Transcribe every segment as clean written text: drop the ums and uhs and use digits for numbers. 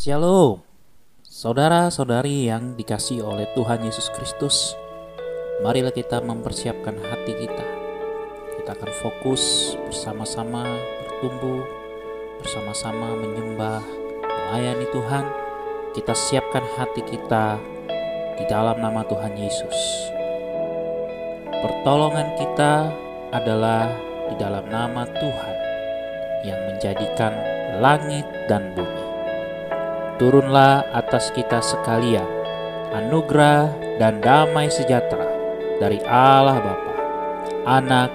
Shalom, saudara-saudari yang dikasihi oleh Tuhan Yesus Kristus. Marilah kita mempersiapkan hati kita. Kita akan fokus bersama-sama bertumbuh, bersama-sama menyembah, melayani Tuhan. Kita siapkan hati kita di dalam nama Tuhan Yesus. Pertolongan kita adalah di dalam nama Tuhan yang menjadikan langit dan bumi. Turunlah atas kita sekalian anugerah dan damai sejahtera dari Allah Bapa, Anak,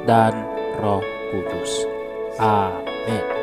dan Roh Kudus. Amin.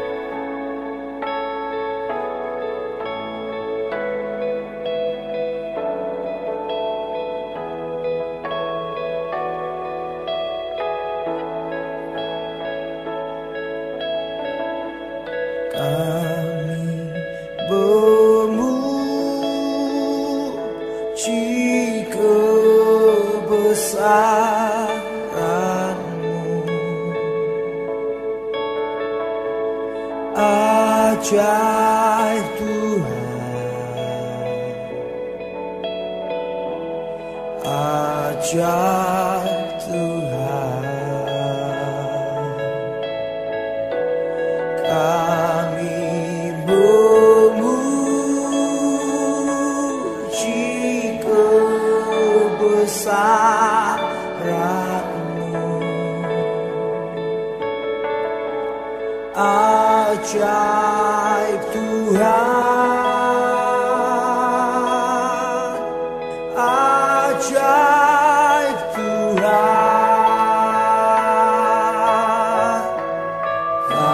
Ajaib Tuhan, ajaib Tuhan, kami memuji kebesaran-Mu. Ajaib Tuhan, ajaib Tuhan,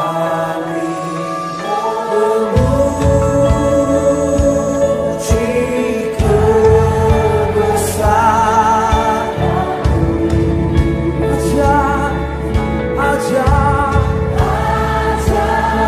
kami memuji kebesaran-Mu. Ajaib, ajaib.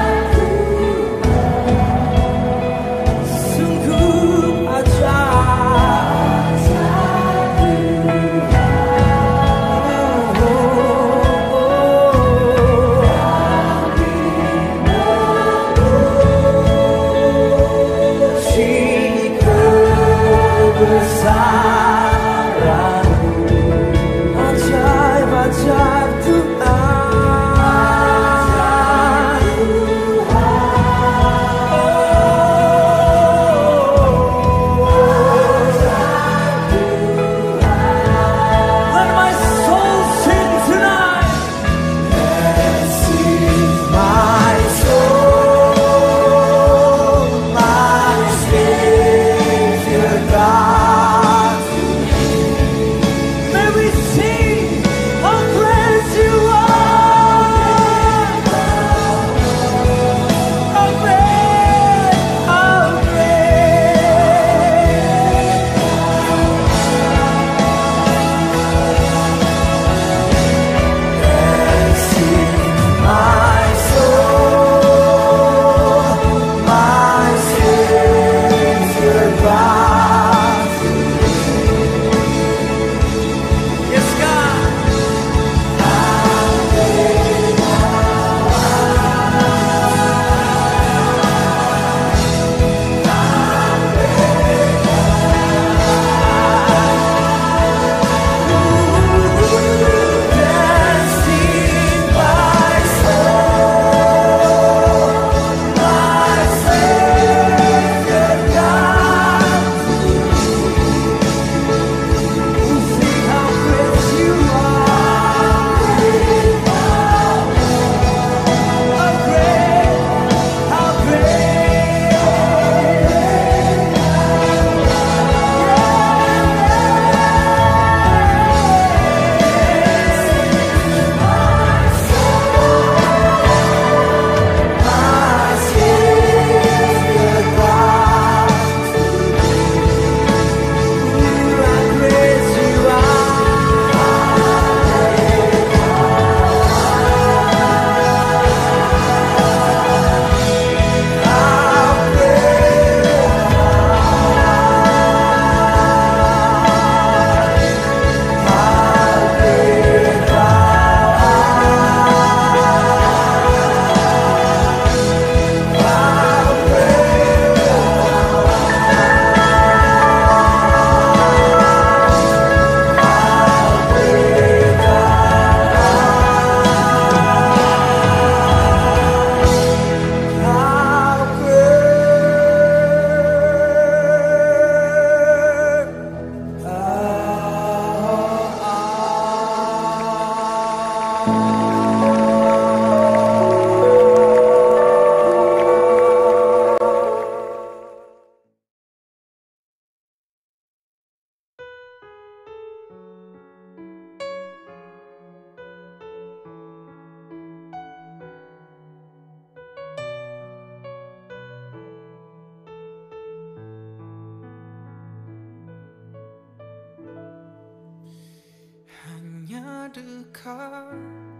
dekat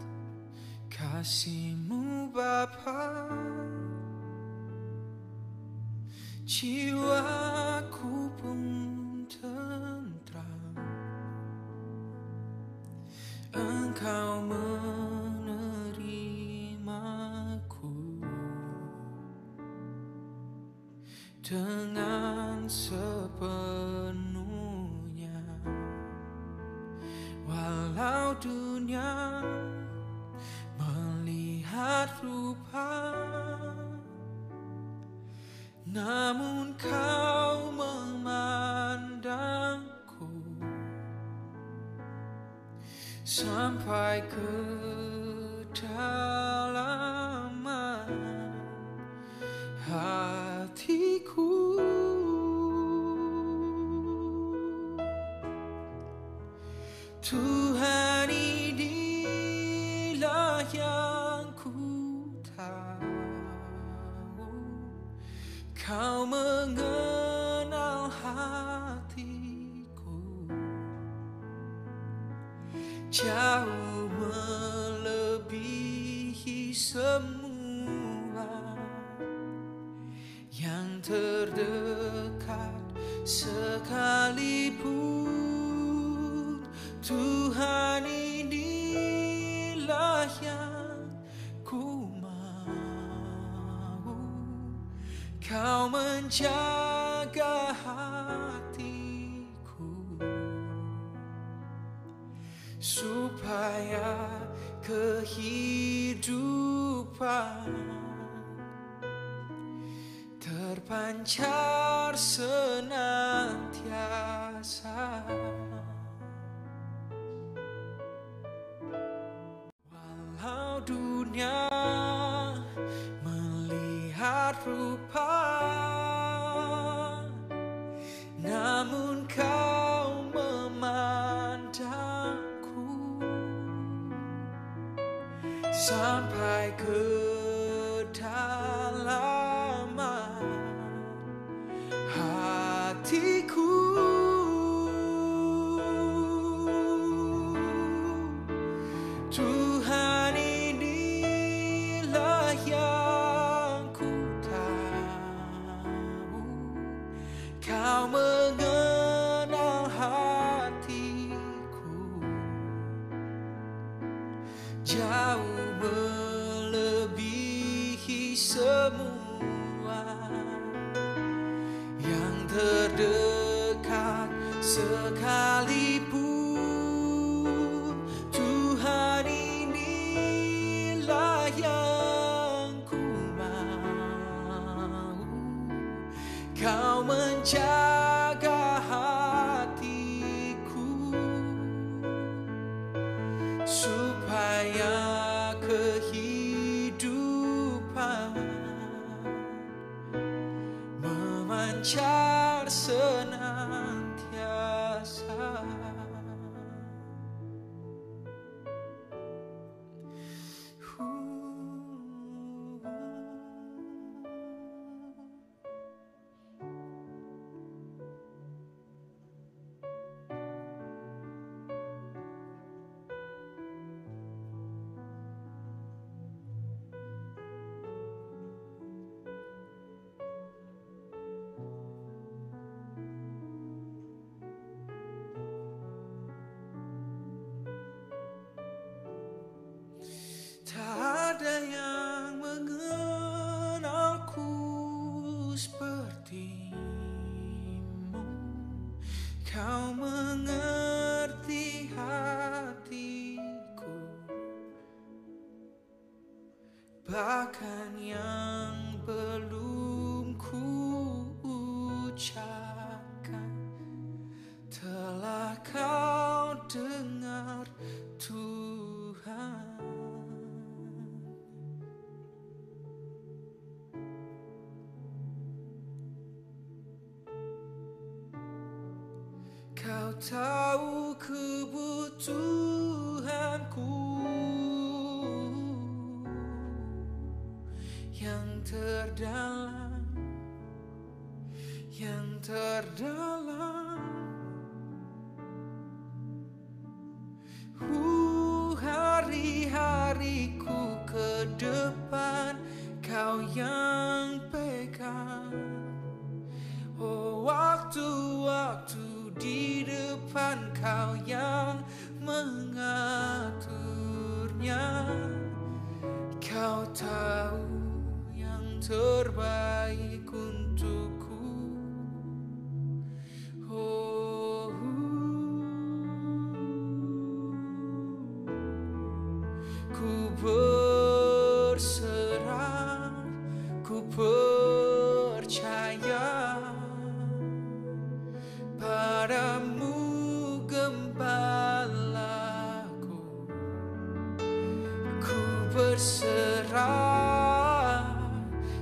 kasih-Mu Bapa, jiwaku pun tentram. Engkau menerimaku dengan sepenuhnya, walau dunia melihat rupa, namun Kau memandangku sampai ke dalaman hatiku. Tuhan, inilah yang ku tahu, Kau mengenal hatiku jauh melebihi semua yang terdekat sekalipun. Tuhan, inilah yang ku mau, Kau menjaga hatiku supaya kehidupan terpancar senantiasa. Walau dunia melihat rupa, namun Kau memandangku sampai ke dalaman hatiku. Tuhan, inilah yang ku tahu, Kau mengenal hatiku jauh melebihi semua yang terdekat sekalipun. Tuhan, inilah yang ku mau, Kau menjaga hatiku supaya kehidupan memancar senantiasa. Tak ada yang mengenalku seperti-Mu, Kau mengerti hatiku, bahkan yang belum ku ucapkan telah Kau dengar, Tuhan. Kau tahu kebutuhanku yang terdalam, yang terdalam. waktu di depan Kau yang mengaturnya. Kau tahu yang terbaik untukku. Oh, ku berserah, ku percaya padamu, Gembalaku. Ku berserah,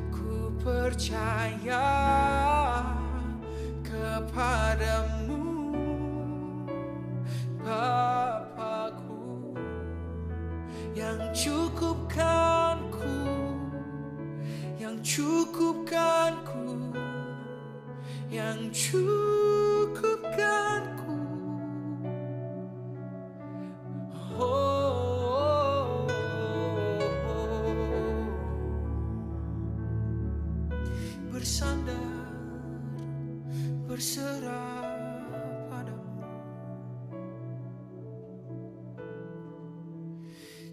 ku percaya kepadamu, Bapakku, yang cukupkanku, yang cukupkanku, yang cukupkanku. Oh, bersandar, berserah padamu,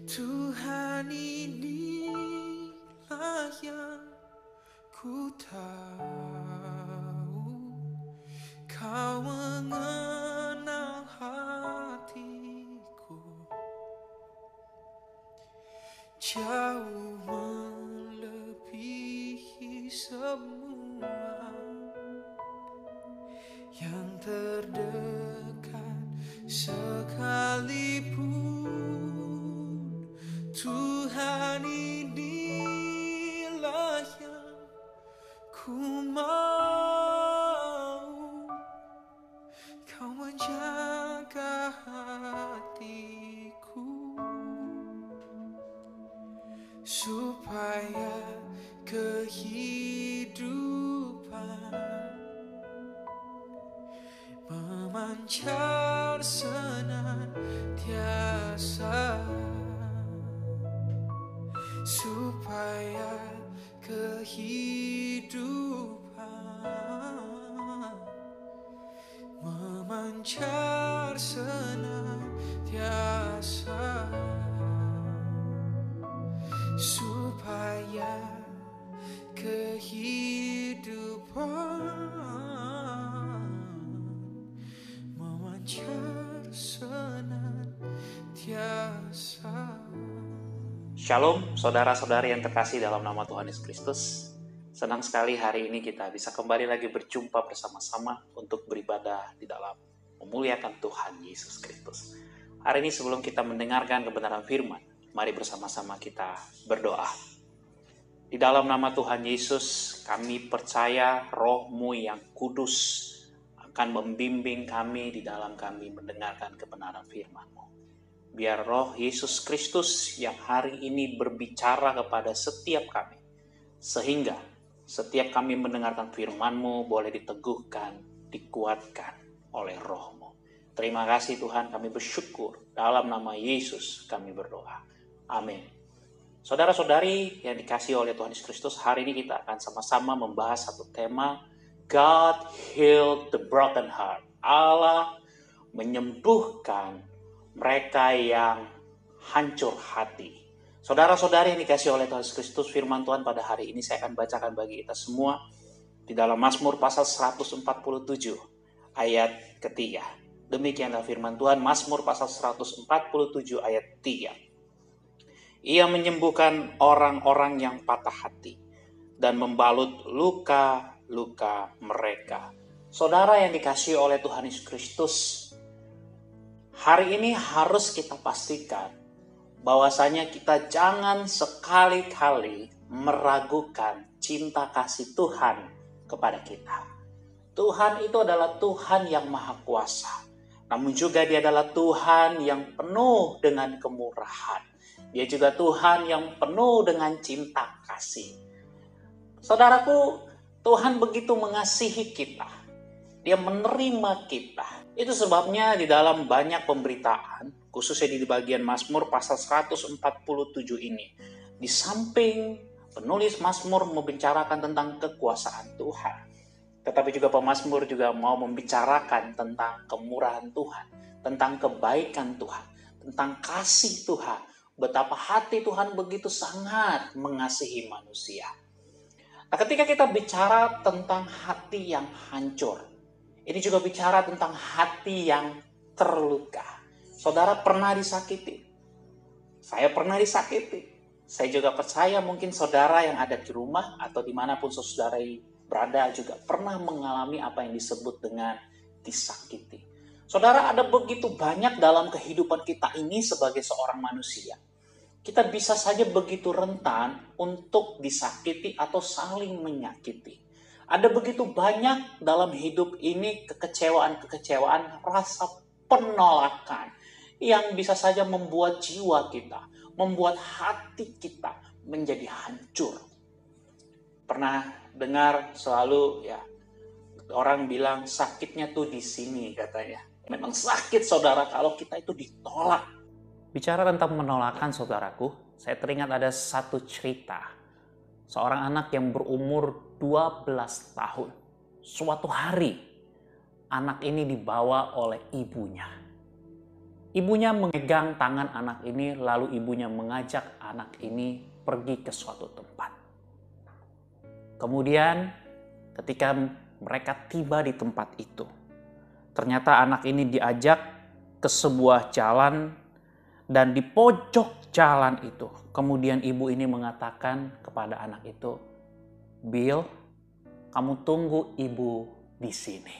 Tuhan. Inilah yang ku tahu, Kau mengenal hatiku jauh melebihi semua yang terdekat sekalipun. Tuhan, inilah yang ku mau, Kau menjaga hatiku supaya kehidupan memancar senantiasa, supaya kehidupan memancar senantiasa, supaya kehidupan memancar senantiasa. Shalom saudara-saudari yang terkasih dalam nama Tuhan Yesus Kristus. Senang sekali hari ini kita bisa kembali lagi berjumpa bersama-sama untuk beribadah di dalam memuliakan Tuhan Yesus Kristus. Hari ini sebelum kita mendengarkan kebenaran firman, mari bersama-sama kita berdoa. Di dalam nama Tuhan Yesus, kami percaya Roh-Mu yang kudus akan membimbing kami di dalam kami mendengarkan kebenaran firman-Mu. Biar Roh Yesus Kristus yang hari ini berbicara kepada setiap kami, sehingga setiap kami mendengarkan firman-Mu boleh diteguhkan, dikuatkan oleh Roh-Mu. Terima kasih Tuhan, kami bersyukur. Dalam nama Yesus kami berdoa. Amin. Saudara-saudari yang dikasihi oleh Tuhan Yesus Kristus, hari ini kita akan sama-sama membahas satu tema, God healed the broken heart. Allah menyembuhkan mereka yang hancur hati. Saudara-saudari yang dikasihi oleh Tuhan Yesus Kristus, firman Tuhan pada hari ini saya akan bacakan bagi kita semua di dalam Mazmur pasal 147 ayat ketiga. Demikianlah firman Tuhan, Mazmur pasal 147 ayat 3. Ia menyembuhkan orang-orang yang patah hati dan membalut luka-luka mereka. Saudara yang dikasihi oleh Tuhan Yesus Kristus, hari ini harus kita pastikan bahwasanya kita jangan sekali-kali meragukan cinta kasih Tuhan kepada kita. Tuhan itu adalah Tuhan yang maha kuasa. Namun juga Dia adalah Tuhan yang penuh dengan kemurahan. Dia juga Tuhan yang penuh dengan cinta kasih. Saudaraku, Tuhan begitu mengasihi kita. Dia menerima kita. Itu sebabnya di dalam banyak pemberitaan, khususnya di bagian Mazmur pasal 147 ini, di samping penulis Mazmur membicarakan tentang kekuasaan Tuhan, Tetapi juga pemazmur juga mau membicarakan tentang kemurahan Tuhan, tentang kebaikan Tuhan, tentang kasih Tuhan, betapa hati Tuhan begitu sangat mengasihi manusia. Nah, ketika kita bicara tentang hati yang hancur, ini juga bicara tentang hati yang terluka. Saudara pernah disakiti? Saya pernah disakiti. Saya juga percaya mungkin saudara yang ada di rumah atau dimanapun saudara berada juga pernah mengalami apa yang disebut dengan disakiti. Saudara, ada begitu banyak dalam kehidupan kita ini sebagai seorang manusia. Kita bisa saja begitu rentan untuk disakiti atau saling menyakiti. Ada begitu banyak dalam hidup ini kekecewaan-kekecewaan, rasa penolakan yang bisa saja membuat jiwa kita, membuat hati kita menjadi hancur. Pernah dengar selalu ya, orang bilang sakitnya tuh di sini katanya. Memang sakit saudara kalau kita itu ditolak. Bicara tentang penolakan saudaraku, saya teringat ada satu cerita. Seorang anak yang berumur 12 tahun. Suatu hari, anak ini dibawa oleh ibunya. Ibunya memegang tangan anak ini, lalu ibunya mengajak anak ini pergi ke suatu tempat. Kemudian ketika mereka tiba di tempat itu, ternyata anak ini diajak ke sebuah jalan dan di pojok jalan itu, kemudian ibu ini mengatakan kepada anak itu, "Bill, kamu tunggu ibu di sini.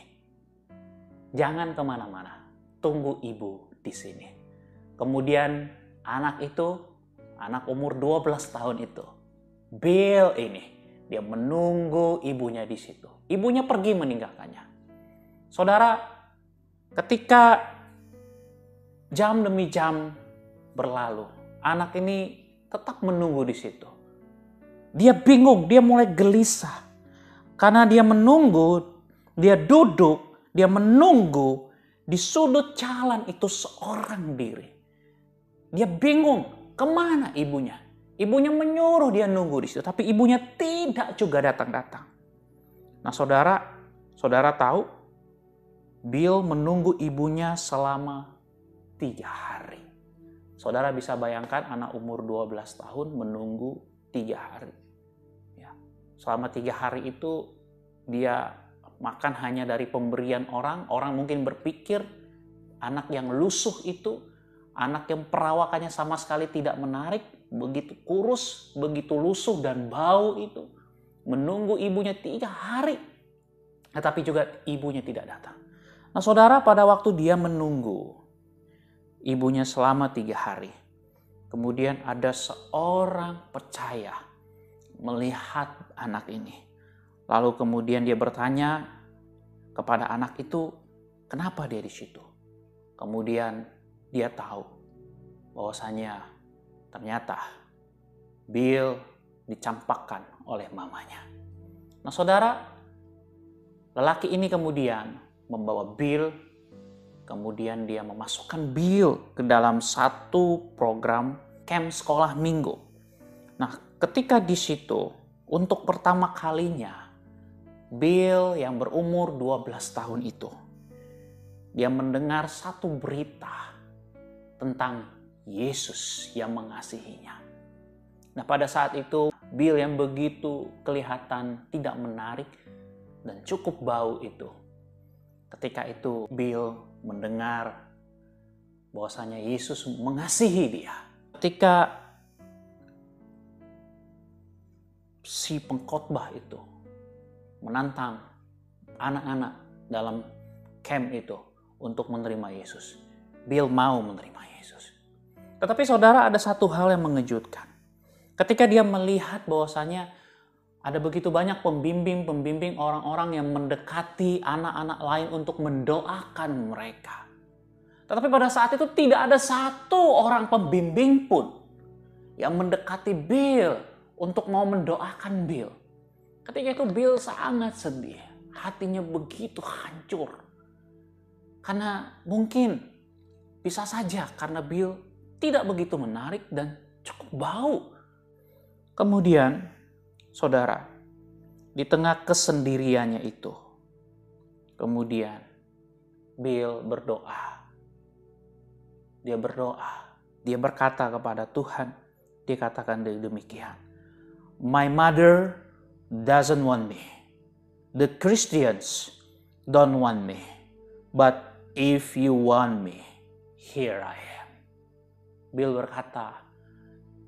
Jangan kemana-mana, tunggu ibu di sini." Kemudian anak itu, anak umur 12 tahun itu, Bill ini, dia menunggu ibunya di situ. Ibunya pergi meninggalkannya. Saudara, ketika jam demi jam berlalu, anak ini tetap menunggu di situ. Dia bingung, dia mulai gelisah. Karena dia menunggu, dia duduk, dia menunggu di sudut jalan itu seorang diri. Dia bingung, kemana ibunya? Ibunya menyuruh dia nunggu di situ, tapi ibunya tidak juga datang-datang. Nah, saudara tahu, Bill menunggu ibunya selama 3 hari. Saudara bisa bayangkan anak umur 12 tahun menunggu 3 hari. Ya, selama 3 hari itu dia makan hanya dari pemberian orang. Orang mungkin berpikir anak yang lusuh itu, anak yang perawakannya sama sekali tidak menarik, begitu kurus, begitu lusuh dan bau itu. Menunggu ibunya 3 hari. Tetapi juga ibunya tidak datang. Nah, saudara, pada waktu dia menunggu ibunya selama 3 hari, kemudian ada seorang percaya melihat anak ini. Lalu kemudian dia bertanya kepada anak itu, kenapa dia di situ? Kemudian dia tahu bahwasanya ternyata Bill dicampakkan oleh mamanya. Nah, saudara, lelaki ini kemudian membawa Bill, kemudian dia memasukkan Bill ke dalam satu program camp sekolah minggu. Nah, ketika di situ untuk pertama kalinya Bill yang berumur 12 tahun itu, dia mendengar satu berita tentang Yesus yang mengasihinya. Nah, pada saat itu Bill yang begitu kelihatan tidak menarik dan cukup bau itu, ketika itu Bill mendengar bahwasanya Yesus mengasihi dia. Ketika si pengkhotbah itu menantang anak-anak dalam camp itu untuk menerima Yesus, Bill mau menerima Yesus. Tetapi saudara, ada satu hal yang mengejutkan. Ketika dia melihat bahwasanya ada begitu banyak pembimbing orang-orang yang mendekati anak-anak lain untuk mendoakan mereka. Tetapi pada saat itu tidak ada satu orang pembimbing pun yang mendekati Bill untuk mau mendoakan Bill. Ketika itu Bill sangat sedih, hatinya begitu hancur. Karena mungkin bisa saja karena Bill tidak begitu menarik dan cukup bau. Kemudian, saudara, di tengah kesendiriannya itu, Kemudian Bill berdoa. Dia berdoa. Dia berkata kepada Tuhan. Dia katakan demikian. My mother doesn't want me. The Christians don't want me. But if you want me, here I am. Bill berkata,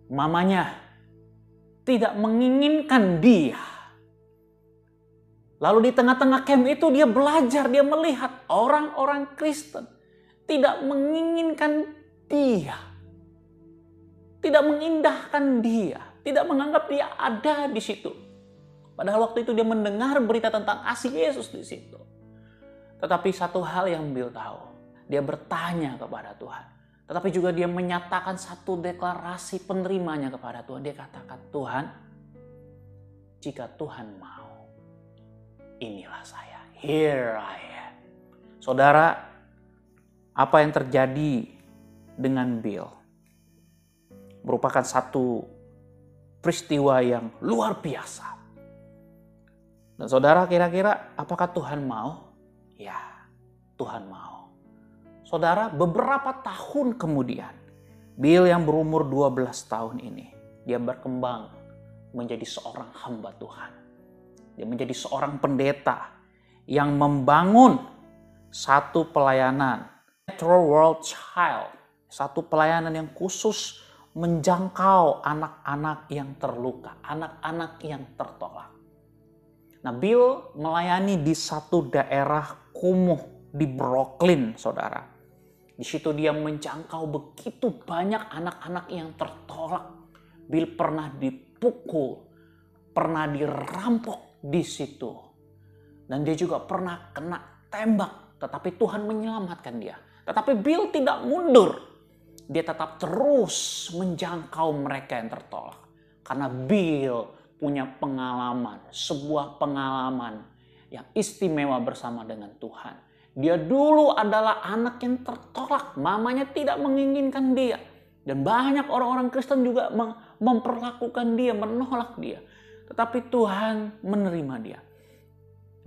mamanya tidak menginginkan dia. Lalu di tengah-tengah camp itu dia belajar, dia melihat orang-orang Kristen tidak menginginkan dia. Tidak mengindahkan dia, tidak menganggap dia ada di situ. Padahal waktu itu dia mendengar berita tentang kasih Yesus di situ. Tetapi satu hal yang Bill tahu, dia bertanya kepada Tuhan. Tetapi juga dia menyatakan satu deklarasi penerimanya kepada Tuhan. Dia katakan, Tuhan, jika Tuhan mau, inilah saya. Here I am. Saudara, apa yang terjadi dengan Bill merupakan satu peristiwa yang luar biasa. Dan saudara, kira-kira apakah Tuhan mau? Ya, Tuhan mau. Saudara, beberapa tahun kemudian, Bill yang berumur 12 tahun ini, dia berkembang menjadi seorang hamba Tuhan. Dia menjadi seorang pendeta yang membangun satu pelayanan, Metro World Child, satu pelayanan yang khusus menjangkau anak-anak yang terluka, anak-anak yang tertolak. Nah, Bill melayani di satu daerah kumuh di Brooklyn, saudara. Di situ dia menjangkau begitu banyak anak-anak yang tertolak. Bill pernah dipukul, pernah dirampok di situ. Dan dia juga pernah kena tembak, tetapi Tuhan menyelamatkan dia. Tetapi Bill tidak mundur. Dia tetap terus menjangkau mereka yang tertolak. Karena Bill punya pengalaman, sebuah pengalaman yang istimewa bersama dengan Tuhan. Dia dulu adalah anak yang tertolak, mamanya tidak menginginkan dia. Dan banyak orang-orang Kristen juga memperlakukan dia, menolak dia. Tetapi Tuhan menerima dia.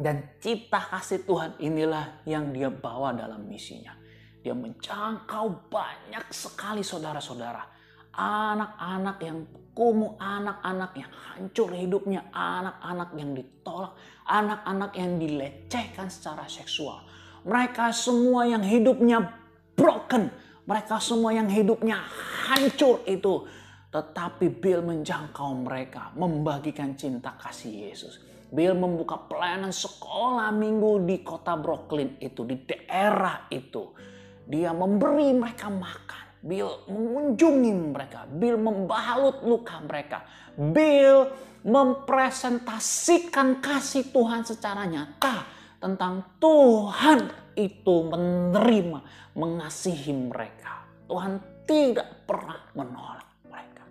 Dan cita kasih Tuhan inilah yang dia bawa dalam misinya. Dia menjangkau banyak sekali saudara-saudara. Anak-anak yang kumuh, anak-anak yang hancur hidupnya, anak-anak yang ditolak, anak-anak yang dilecehkan secara seksual. Mereka semua yang hidupnya broken, mereka semua yang hidupnya hancur itu. Tetapi Bill menjangkau mereka, membagikan cinta kasih Yesus. Bill membuka pelayanan sekolah minggu di kota Brooklyn itu, di daerah itu. Dia memberi mereka makan. Bill mengunjungi mereka. Bill membalut luka mereka. Bill mempresentasikan kasih Tuhan secara nyata tentang Tuhan itu menerima, mengasihi mereka. Tuhan tidak pernah menolak mereka.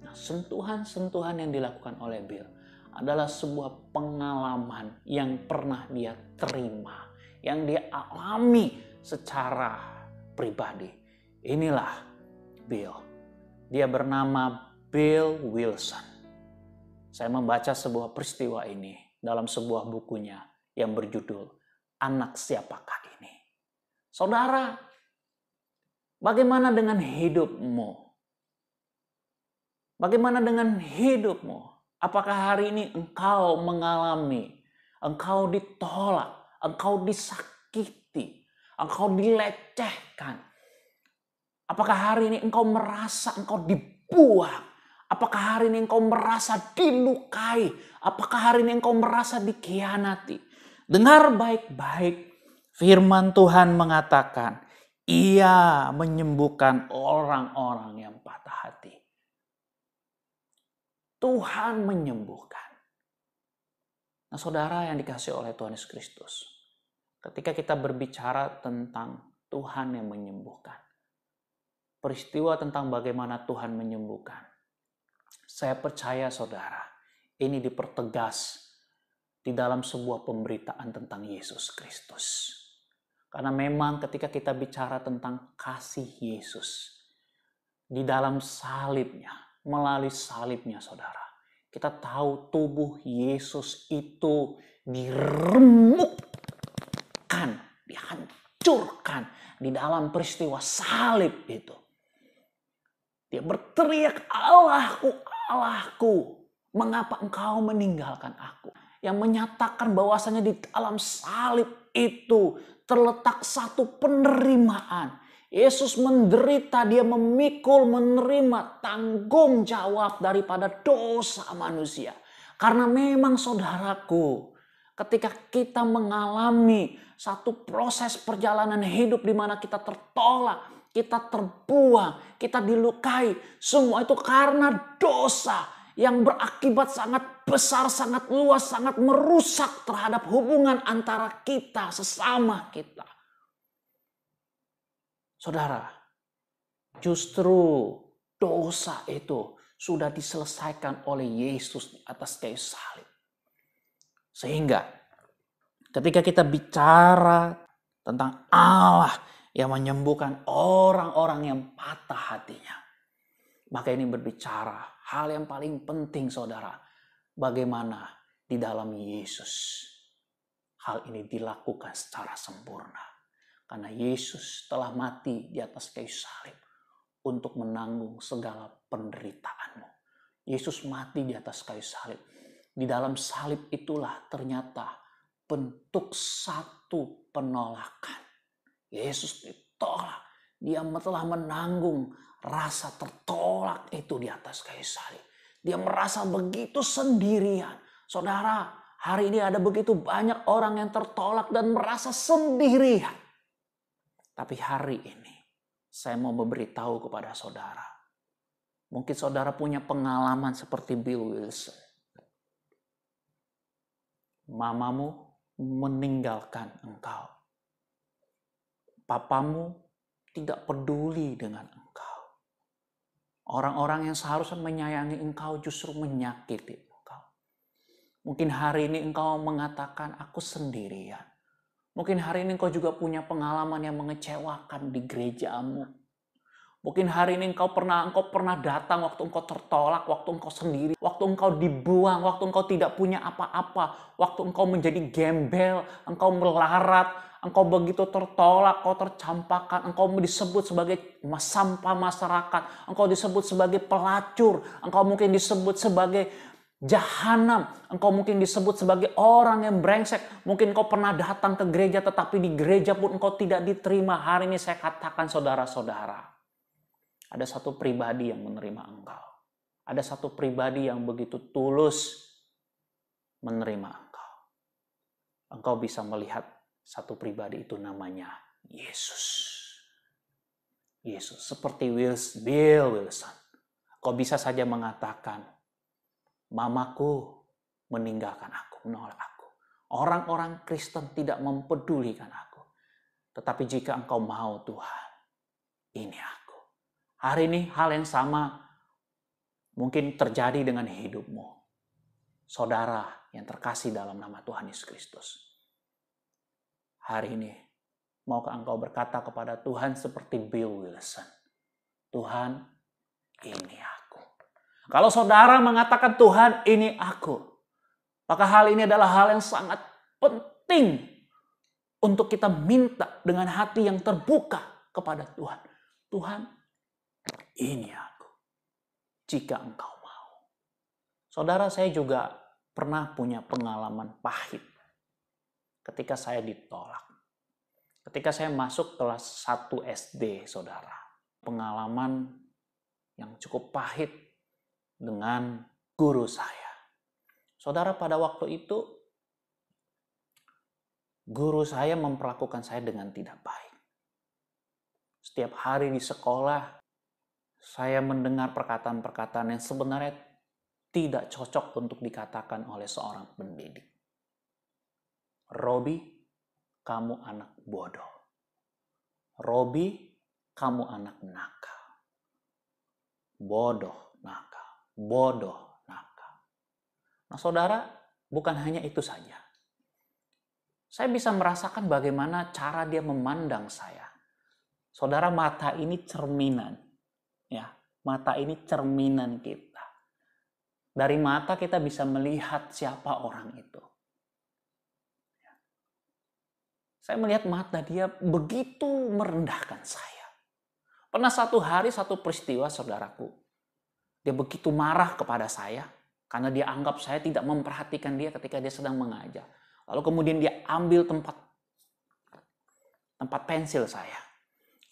Nah, sentuhan-sentuhan yang dilakukan oleh Bill adalah sebuah pengalaman yang pernah dia terima, yang dia alami secara pribadi. Inilah Bill. Dia bernama Bill Wilson. Saya membaca sebuah peristiwa ini dalam sebuah bukunya yang berjudul Anak Siapakah Ini. Saudara, bagaimana dengan hidupmu? Bagaimana dengan hidupmu? Apakah hari ini engkau mengalami, engkau ditolak, engkau disakiti, engkau dilecehkan? Apakah hari ini engkau merasa engkau dibuang? Apakah hari ini engkau merasa dilukai? Apakah hari ini engkau merasa dikhianati? Dengar baik-baik, firman Tuhan mengatakan, Ia menyembuhkan orang-orang yang patah hati. Tuhan menyembuhkan. Nah, saudara yang dikasihi oleh Tuhan Yesus Kristus, ketika kita berbicara tentang Tuhan yang menyembuhkan, peristiwa tentang bagaimana Tuhan menyembuhkan, saya percaya saudara, ini dipertegas di dalam sebuah pemberitaan tentang Yesus Kristus. Karena memang ketika kita bicara tentang kasih Yesus, di dalam salibnya, melalui salibnya saudara, kita tahu tubuh Yesus itu diremuk dihancurkan di dalam peristiwa salib itu. Dia berteriak, Allahku, Allahku, mengapa engkau meninggalkan aku? Yang menyatakan bahwasanya di dalam salib itu terletak satu penerimaan. Yesus menderita, dia memikul, menerima tanggung jawab daripada dosa manusia. Karena memang saudaraku, ketika kita mengalami satu proses perjalanan hidup di mana kita tertolak, kita terbuang, kita dilukai, semua itu karena dosa yang berakibat sangat besar, sangat luas, sangat merusak terhadap hubungan antara kita sesama kita. Saudara, justru dosa itu sudah diselesaikan oleh Yesus di atas kayu salib. Sehingga ketika kita bicara tentang Allah yang menyembuhkan orang-orang yang patah hatinya, maka ini berbicara hal yang paling penting saudara. Bagaimana di dalam Yesus hal ini dilakukan secara sempurna. Karena Yesus telah mati di atas kayu salib untuk menanggung segala penderitaanmu. Yesus mati di atas kayu salib. Di dalam salib itulah ternyata bentuk satu penolakan. Yesus ditolak. Dia telah menanggung rasa tertolak itu di atas kayu salib. Dia merasa begitu sendirian. Saudara, hari ini ada begitu banyak orang yang tertolak dan merasa sendirian. Tapi hari ini saya mau memberitahu kepada saudara. Mungkin saudara punya pengalaman seperti Bill Wilson. Mamamu meninggalkan engkau. Papamu tidak peduli dengan engkau. Orang-orang yang seharusnya menyayangi engkau justru menyakiti engkau. Mungkin hari ini engkau mengatakan, aku sendirian. Mungkin hari ini engkau juga punya pengalaman yang mengecewakan di gerejamu. Mungkin hari ini engkau pernah datang waktu engkau tertolak, waktu engkau sendiri, waktu engkau dibuang, waktu engkau tidak punya apa-apa, waktu engkau menjadi gembel, engkau melarat, engkau begitu tertolak, engkau tercampakkan, engkau disebut sebagai sampah masyarakat, engkau disebut sebagai pelacur, engkau mungkin disebut sebagai jahanam, engkau mungkin disebut sebagai orang yang brengsek. Mungkin engkau pernah datang ke gereja tetapi di gereja pun engkau tidak diterima. Hari ini saya katakan saudara-saudara, ada satu pribadi yang menerima engkau. Ada satu pribadi yang begitu tulus menerima engkau. Engkau bisa melihat satu pribadi itu namanya Yesus. Yesus seperti Bill Wilson. Kau bisa saja mengatakan, mamaku meninggalkan aku, menolak aku. Orang-orang Kristen tidak mempedulikan aku. Tetapi jika engkau mau Tuhan, ini aku. Hari ini hal yang sama mungkin terjadi dengan hidupmu. Saudara yang terkasih dalam nama Tuhan Yesus Kristus. Hari ini, maukah engkau berkata kepada Tuhan seperti Bill Wilson, Tuhan, ini aku. Kalau saudara mengatakan Tuhan ini aku, maka hal ini adalah hal yang sangat penting untuk kita minta dengan hati yang terbuka kepada Tuhan. Tuhan, ini aku. Jika engkau mau. Saudara, saya juga pernah punya pengalaman pahit ketika saya ditolak. Ketika saya masuk kelas 1 SD, saudara. Pengalaman yang cukup pahit dengan guru saya. Saudara, pada waktu itu guru saya memperlakukan saya dengan tidak baik. Setiap hari di sekolah saya mendengar perkataan-perkataan yang sebenarnya tidak cocok untuk dikatakan oleh seorang pendidik. Robi, kamu anak bodoh. Robi, kamu anak nakal. Bodoh, nakal. Bodoh, nakal. Nah saudara, bukan hanya itu saja. Saya bisa merasakan bagaimana cara dia memandang saya. Saudara, mata ini cerminan. Ya, mata ini cerminan kita. Dari mata kita bisa melihat siapa orang itu. Saya melihat mata dia begitu merendahkan saya. Pernah satu hari, satu peristiwa saudaraku. Dia begitu marah kepada saya karena dia anggap saya tidak memperhatikan dia ketika dia sedang mengajar. Lalu kemudian dia ambil tempat pensil saya.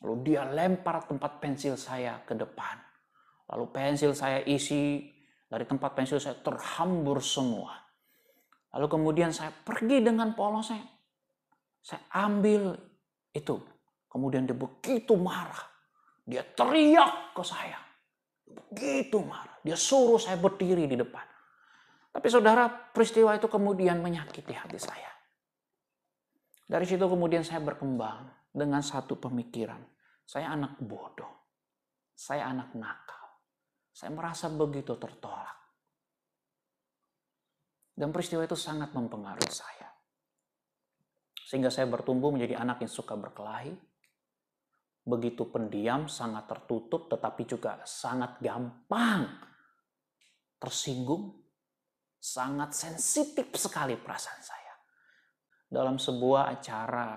Lalu dia lempar tempat pensil saya ke depan. Lalu pensil saya isi, dari tempat pensil saya terhambur semua. Lalu kemudian saya pergi dengan polosnya. Saya ambil itu. Kemudian dia begitu marah. Dia teriak ke saya. Begitu marah. Dia suruh saya berdiri di depan. Tapi saudara, peristiwa itu kemudian menyakiti hati saya. Dari situ kemudian saya berkembang dengan satu pemikiran. Saya anak bodoh. Saya anak nakal. Saya merasa begitu tertolak. Dan peristiwa itu sangat mempengaruhi saya. Sehingga saya bertumbuh menjadi anak yang suka berkelahi. Begitu pendiam, sangat tertutup, tetapi juga sangat gampang tersinggung. Sangat sensitif sekali perasaan saya. Dalam sebuah acara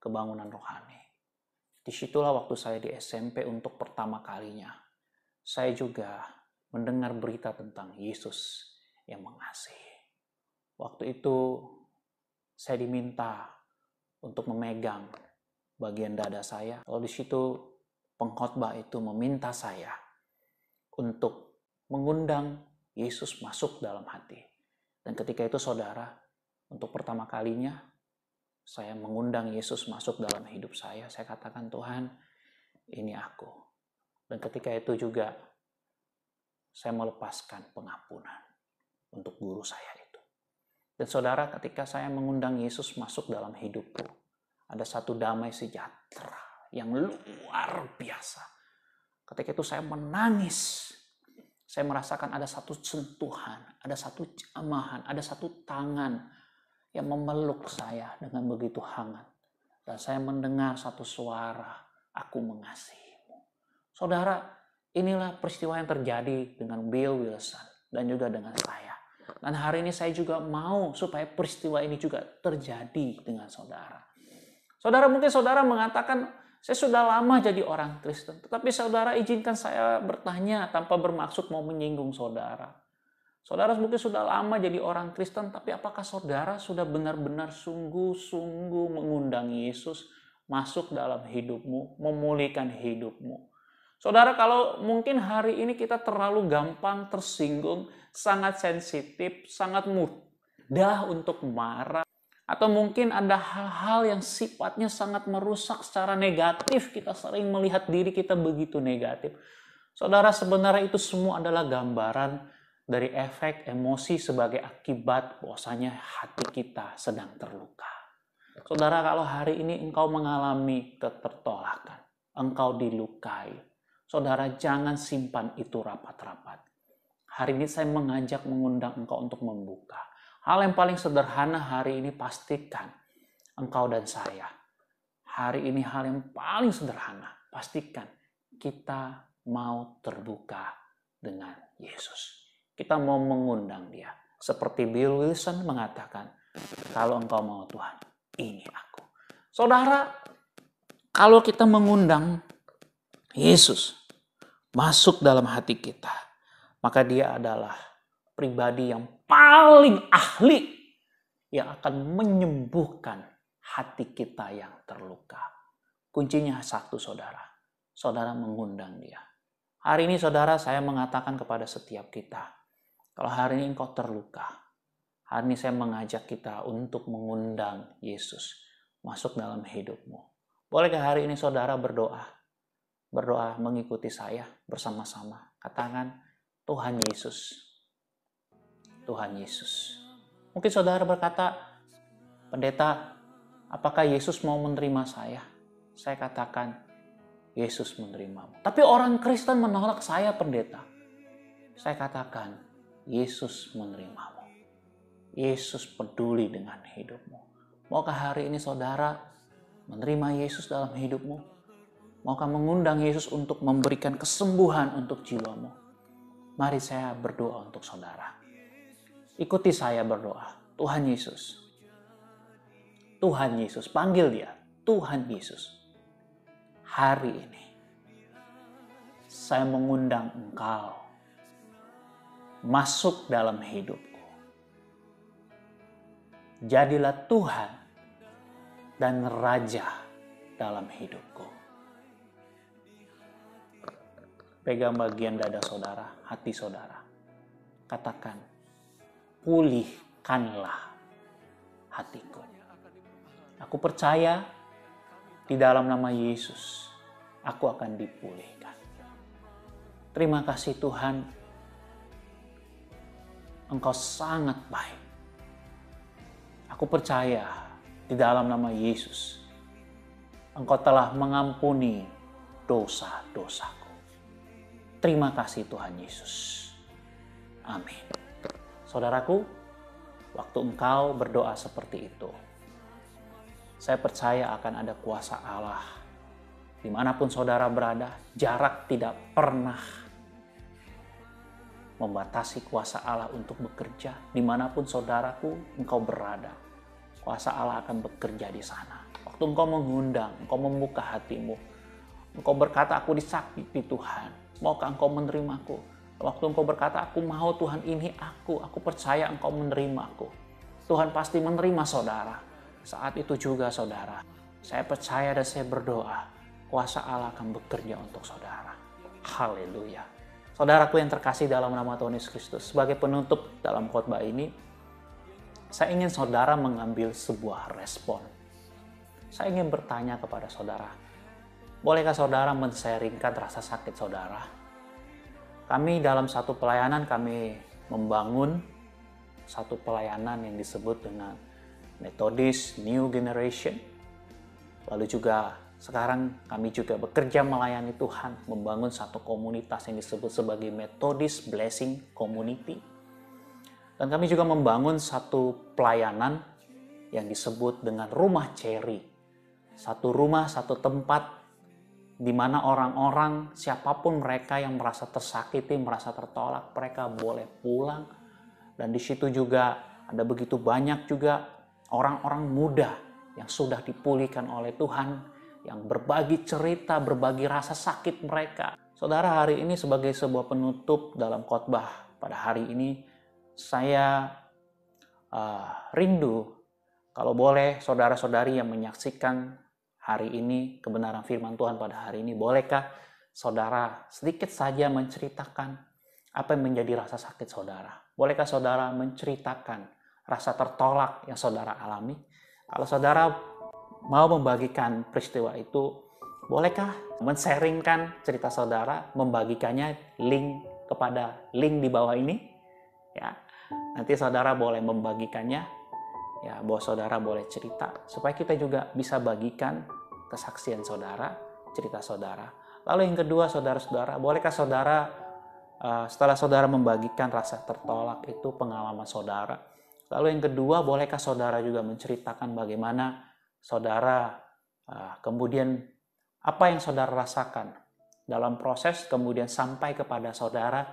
kebangunan rohani. Disitulah waktu saya di SMP untuk pertama kalinya. Saya juga mendengar berita tentang Yesus yang mengasihi. Waktu itu saya diminta untuk memegang bagian dada saya. Lalu di situ pengkhotbah itu meminta saya untuk mengundang Yesus masuk dalam hati. Dan ketika itu saudara, untuk pertama kalinya saya mengundang Yesus masuk dalam hidup saya. Saya katakan, Tuhan, ini aku. Dan ketika itu juga saya melepaskan pengampunan untuk guru saya itu. Dan saudara, ketika saya mengundang Yesus masuk dalam hidupku, ada satu damai sejahtera yang luar biasa. Ketika itu saya menangis. Saya merasakan ada satu sentuhan, ada satu jamahan, ada satu tangan yang memeluk saya dengan begitu hangat. Dan saya mendengar satu suara, aku mengasihimu. Saudara, inilah peristiwa yang terjadi dengan Bill Wilson dan juga dengan saya. Dan hari ini saya juga mau supaya peristiwa ini juga terjadi dengan saudara. Saudara, mungkin saudara mengatakan, saya sudah lama jadi orang Kristen. Tetapi saudara, izinkan saya bertanya tanpa bermaksud mau menyinggung saudara. Saudara mungkin sudah lama jadi orang Kristen, tapi apakah saudara sudah benar-benar sungguh-sungguh mengundang Yesus masuk dalam hidupmu, memulihkan hidupmu? Saudara, kalau mungkin hari ini kita terlalu gampang tersinggung, sangat sensitif, sangat mudah untuk marah, atau mungkin ada hal-hal yang sifatnya sangat merusak secara negatif, kita sering melihat diri kita begitu negatif. Saudara, sebenarnya itu semua adalah gambaran dari efek emosi sebagai akibat bahwasanya hati kita sedang terluka. Saudara, kalau hari ini engkau mengalami ketertolakan, engkau dilukai, saudara, jangan simpan itu rapat-rapat. Hari ini saya mengundang engkau untuk membuka. Hal yang paling sederhana hari ini, pastikan engkau dan saya. Hari ini hal yang paling sederhana, pastikan kita mau terbuka dengan Yesus. Kita mau mengundang dia. Seperti Bill Wilson mengatakan, kalau engkau mau Tuhan, ini aku. Saudara, kalau kita mengundang Yesus masuk dalam hati kita, maka dia adalah pribadi yang paling ahli yang akan menyembuhkan hati kita yang terluka. Kuncinya satu, saudara. Saudara mengundang dia. Hari ini saudara, saya mengatakan kepada setiap kita, kalau hari ini engkau terluka, hari ini saya mengajak kita untuk mengundang Yesus masuk dalam hidupmu. Bolehkah hari ini saudara berdoa? Berdoa mengikuti saya bersama-sama. Katakan, Tuhan Yesus. Tuhan Yesus. Mungkin saudara berkata, pendeta, apakah Yesus mau menerima saya? Saya katakan, Yesus menerimamu. Tapi orang Kristen menolak saya, pendeta. Saya katakan, Yesus menerimamu. Yesus peduli dengan hidupmu. Maukah hari ini saudara menerima Yesus dalam hidupmu? Maukah mengundang Yesus untuk memberikan kesembuhan untuk jiwamu? Mari saya berdoa untuk saudara. Ikuti saya berdoa. Tuhan Yesus. Tuhan Yesus. Panggil dia, Tuhan Yesus. Hari ini, saya mengundang Engkau masuk dalam hidupku. Jadilah Tuhan dan Raja dalam hidupku. Pegang bagian dada saudara, hati saudara. Katakan, pulihkanlah hatiku. Aku percaya di dalam nama Yesus, aku akan dipulihkan. Terima kasih Tuhan, Engkau sangat baik. Aku percaya di dalam nama Yesus, Engkau telah mengampuni dosa-dosaku. Terima kasih Tuhan Yesus. Amin. Saudaraku, waktu engkau berdoa seperti itu, saya percaya akan ada kuasa Allah. Dimanapun saudara berada, jarak tidak pernah membatasi kuasa Allah untuk bekerja. Dimanapun saudaraku engkau berada, kuasa Allah akan bekerja di sana. Waktu engkau mengundang, engkau membuka hatimu, engkau berkata, aku disakiti Tuhan, maukah engkau menerimaku? Waktu engkau berkata, aku mau Tuhan, ini aku percaya engkau menerimaku. Tuhan pasti menerima saudara. Saat itu juga saudara, saya percaya dan saya berdoa, kuasa Allah akan bekerja untuk saudara. Haleluya. Saudaraku yang terkasih dalam nama Tuhan Yesus Kristus, sebagai penutup dalam khotbah ini, saya ingin saudara mengambil sebuah respon. Saya ingin bertanya kepada saudara, bolehkah saudara men-sharingkan rasa sakit saudara? Kami dalam satu pelayanan, kami membangun satu pelayanan yang disebut dengan Methodist New Generation. Lalu juga sekarang kami juga bekerja melayani Tuhan, membangun satu komunitas yang disebut sebagai Methodist Blessing Community. Dan kami juga membangun satu pelayanan yang disebut dengan Rumah Cherry. Satu rumah, satu tempat di mana orang-orang, siapapun mereka yang merasa tersakiti, merasa tertolak, mereka boleh pulang. Dan di situ juga ada begitu banyak juga orang-orang muda yang sudah dipulihkan oleh Tuhan, yang berbagi cerita, berbagi rasa sakit mereka. Saudara, hari ini sebagai sebuah penutup dalam khotbah pada hari ini, saya rindu kalau boleh saudara-saudari yang menyaksikan hari ini kebenaran firman Tuhan pada hari ini, bolehkah saudara sedikit saja menceritakan apa yang menjadi rasa sakit saudara? Bolehkah saudara menceritakan rasa tertolak yang saudara alami? Kalau saudara mau membagikan peristiwa itu, bolehkah men-sharingkan cerita saudara, membagikannya kepada link di bawah ini? Ya, nanti saudara boleh membagikannya. Ya, bahwa saudara boleh cerita supaya kita juga bisa bagikan kesaksian saudara, cerita saudara. Lalu yang kedua, saudara-saudara, bolehkah saudara setelah saudara membagikan rasa tertolak itu pengalaman saudara, lalu yang kedua, bolehkah saudara juga menceritakan bagaimana saudara kemudian apa yang saudara rasakan dalam proses kemudian sampai kepada saudara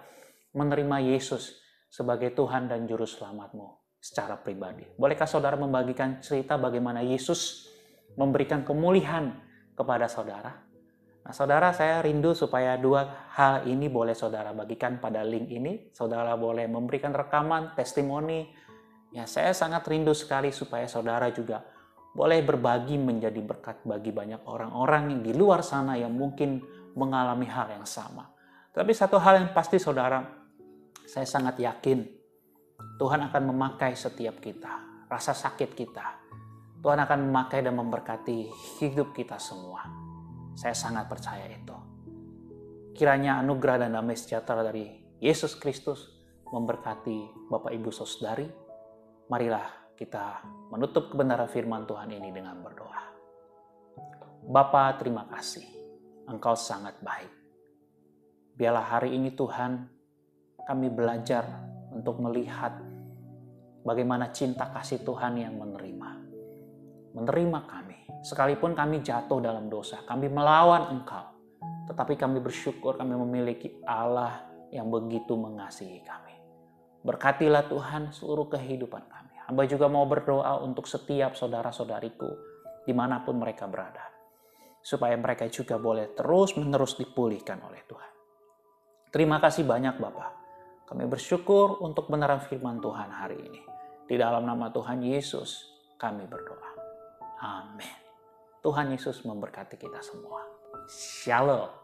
menerima Yesus sebagai Tuhan dan Juru Selamatmu secara pribadi. Bolehkah saudara membagikan cerita bagaimana Yesus memberikan pemulihan kepada saudara? Nah, saudara, saya rindu supaya dua hal ini boleh saudara bagikan pada link ini. Saudara boleh memberikan rekaman, testimoni. Ya, saya sangat rindu sekali supaya saudara juga boleh berbagi menjadi berkat bagi banyak orang-orang yang di luar sana yang mungkin mengalami hal yang sama. Tapi satu hal yang pasti saudara, saya sangat yakin Tuhan akan memakai setiap kita, rasa sakit kita. Tuhan akan memakai dan memberkati hidup kita semua. Saya sangat percaya itu. Kiranya anugerah dan damai sejahtera dari Yesus Kristus memberkati Bapak Ibu Saudari. Marilah kita menutup kebenaran firman Tuhan ini dengan berdoa. Bapa, terima kasih. Engkau sangat baik. Biarlah hari ini Tuhan, kami belajar untuk melihat bagaimana cinta kasih Tuhan yang menerima kami. Sekalipun kami jatuh dalam dosa, kami melawan Engkau, tetapi kami bersyukur kami memiliki Allah yang begitu mengasihi kami. Berkatilah Tuhan seluruh kehidupan kami. Hamba juga mau berdoa untuk setiap saudara-saudariku dimanapun mereka berada, supaya mereka juga boleh terus-menerus dipulihkan oleh Tuhan. Terima kasih banyak Bapa. Kami bersyukur untuk benaran firman Tuhan hari ini. Di dalam nama Tuhan Yesus kami berdoa. Amin. Tuhan Yesus memberkati kita semua. Shalom.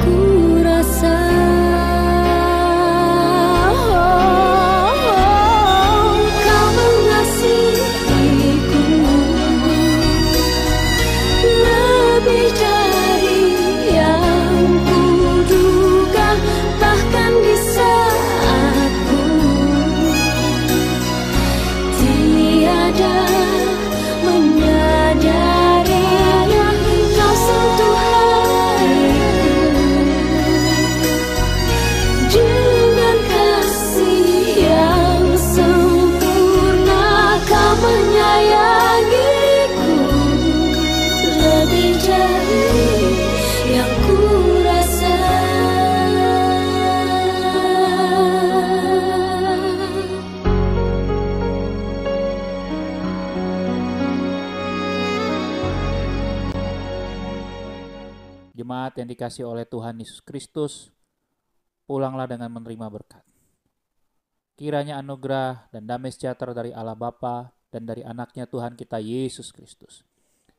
Ku Jemaat yang dikasihi oleh Tuhan Yesus Kristus, pulanglah dengan menerima berkat. Kiranya anugerah dan damai sejahtera dari Allah Bapa dan dari anaknya Tuhan kita Yesus Kristus,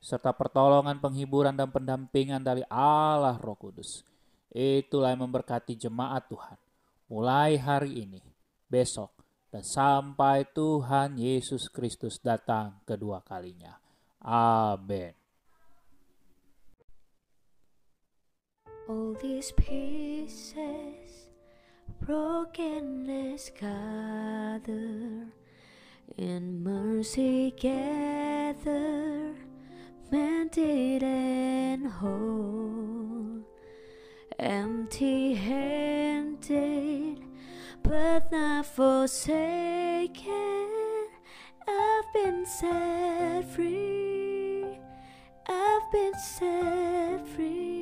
serta pertolongan, penghiburan, dan pendampingan dari Allah Roh Kudus, itulah yang memberkati jemaat Tuhan, mulai hari ini, besok, dan sampai Tuhan Yesus Kristus datang kedua kalinya. Amin. All these pieces, brokenness gather, in mercy gather, mended and whole, empty-handed, but not forsaken. I've been set free, I've been set free.